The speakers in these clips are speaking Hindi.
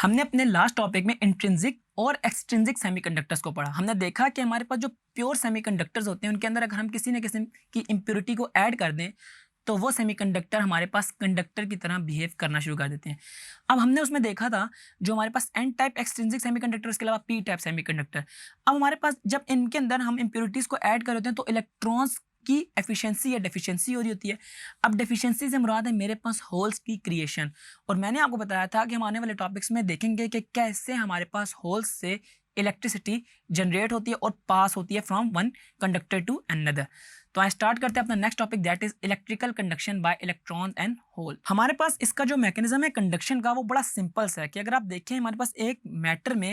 हमने अपने लास्ट टॉपिक में इंट्रिंसिक और एक्सट्रिंसिक सेमीकंडक्टर्स को पढ़ा। हमने देखा कि हमारे पास जो प्योर सेमीकंडक्टर्स होते हैं उनके अंदर अगर हम किसी न किसी की इम्प्योरिटी को ऐड कर दें तो वो सेमीकंडक्टर हमारे पास कंडक्टर की तरह बिहेव करना शुरू कर देते हैं। अब हमने उसमें देखा था जो हमारे पास एन टाइप एक्सट्रिंसिक सेमीकंडक्टर, इसके अलावा पी टाइप सेमीकंडक्टर। अब हमारे पास जब इनके अंदर हम इम्प्योरिटीज़ को ऐड कर देते हैं तो इलेक्ट्रॉन्स की एफिशिएंसी या डेफिशिएंसी हो रही होती है। अब डेफिशिएंसी से मुराद है मेरे पास होल्स की क्रिएशन। और मैंने आपको बताया था कि हम आने वाले टॉपिक्स में देखेंगे कि कैसे हमारे पास होल्स से इलेक्ट्रिसिटी जनरेट होती है और पास होती है from one conductor to another. तो आई स्टार्ट करते हैं अपना next topic, that is electrical conduction by electron and hole. हमारे पास इसका जो मैकेनिज्म है कंडक्शन का वो बड़ा सिंपल सा है कि अगर आप देखें हमारे पास एक मैटर में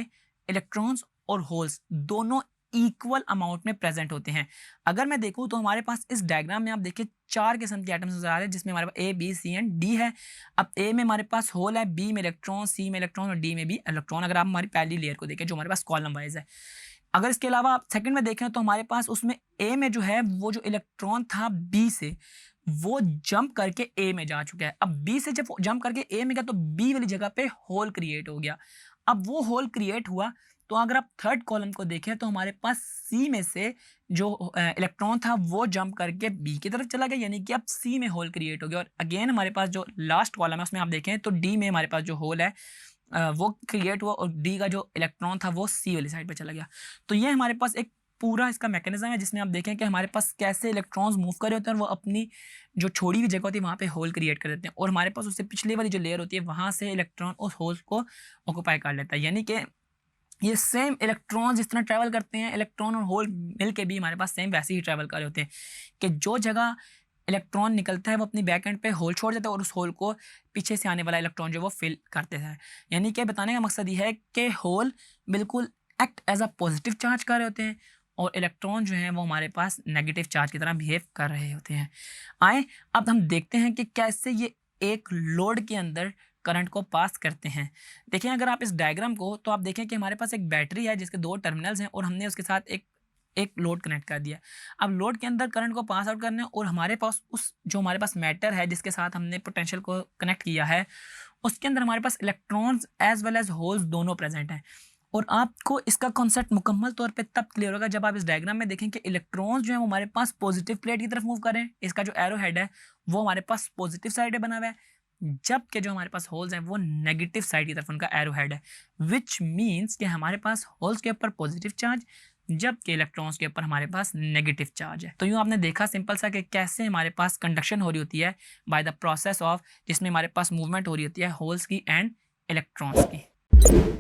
इलेक्ट्रॉन्स और होल्स दोनों इक्वल अमाउंट में प्रेजेंट होते हैं। अगर मैं देखूं तो हमारे पास इस डायग्राम में आप देखिए 4 किस्म के एटम्स नजर आ रहे हैं जिसमें हमारे पास A B C and D है। अब ए में हमारे पास होल है, बी में इलेक्ट्रॉन, सी में इलेक्ट्रॉन और डी में भी इलेक्ट्रॉन। अगर आप हमारी पहली लेयर को देखें जो हमारे पास कॉलम वाइज है। अगर इसके अलावा आप सेकंड में देखें तो हमारे पास उसमें ए में जो है वो जो इलेक्ट्रॉन था बी से वो जंप करके ए में जा चुका है। अब बी से जब जंप करके ए में गया तो बी वाली जगह पे होल क्रिएट हो गया। अब वो होल क्रिएट हुआ तो अगर आप थर्ड कॉलम को देखें तो हमारे पास सी में से जो इलेक्ट्रॉन था वो जंप करके बी की तरफ चला गया, यानी कि अब सी में होल क्रिएट हो गया। और अगेन हमारे पास जो लास्ट कॉलम है उसमें आप देखें तो डी में हमारे पास जो होल है वो क्रिएट हुआ और डी का जो इलेक्ट्रॉन था वो सी वाली साइड पे चला गया। तो ये हमारे पास एक पूरा इसका मैकेनिज्म है जिसमें आप देखें कि हमारे पास कैसे इलेक्ट्रॉन्स मूव कर रहे होते हैं और वो अपनी जो छोड़ी हुई जगह होती है वहाँ पे होल क्रिएट कर देते हैं और हमारे पास उससे पिछले वाली जो लेयर होती है वहाँ से इलेक्ट्रॉन उस होल को ऑक्यूपाई कर लेता है। यानी कि ये सेम इलेक्ट्रॉन जिस तरह ट्रैवल करते हैं, इलेक्ट्रॉन और होल मिल के भी हमारे पास सेम वैसे ही ट्रैवल कर रहे होते हैं कि जो जगह इलेक्ट्रॉन निकलता है वो अपनी बैक एंड पे होल छोड़ देता है और उस होल को पीछे से आने वाला इलेक्ट्रॉन जो वो फिल करते हैं। यानी कि बताने का मकसद ये है कि होल बिल्कुल act as a positive charge कर रहे होते हैं और इलेक्ट्रॉन जो है वो हमारे पास नेगेटिव चार्ज की तरह बिहेव कर रहे होते हैं। आए अब हम देखते हैं कि कैसे ये एक लोड के अंदर करंट को पास करते हैं। देखें अगर आप इस डायग्राम को तो आप देखें कि हमारे पास एक बैटरी है जिसके 2 टर्मिनल्स हैं और हमने उसके साथ एक लोड कनेक्ट कर दिया। अब लोड के अंदर करंट को पास आउट करने और हमारे पास उस जो हमारे पास मैटर है जिसके साथ हमने पोटेंशियल को कनेक्ट किया है उसके अंदर हमारे पास electrons as well as holes दोनों प्रेजेंट हैं। और आपको इसका कॉन्सेप्ट मुकम्मल तौर पे तब क्लियर होगा जब आप इस डायग्राम में देखें कि इलेक्ट्रॉन्स जो है वो हमारे पास पॉजिटिव प्लेट की तरफ मूव कर रहे हैं। इसका जो एरो हेड है वो हमारे पास पॉजिटिव साइड पे बना हुआ है, जबकि जो हमारे पास होल्स हैं वो नेगेटिव साइड की तरफ उनका एरो हेड है। विच मीन्स कि हमारे पास होल्स के ऊपर पॉजिटिव चार्ज जबकि इलेक्ट्रॉन्स के ऊपर हमारे पास नेगेटिव चार्ज है। तो यूँ आपने देखा सिंपल सा कि कैसे हमारे पास कंडक्शन हो रही होती है बाय द प्रोसेस ऑफ जिसमें हमारे पास मूवमेंट हो रही होती है होल्स की एंड इलेक्ट्रॉन्स की।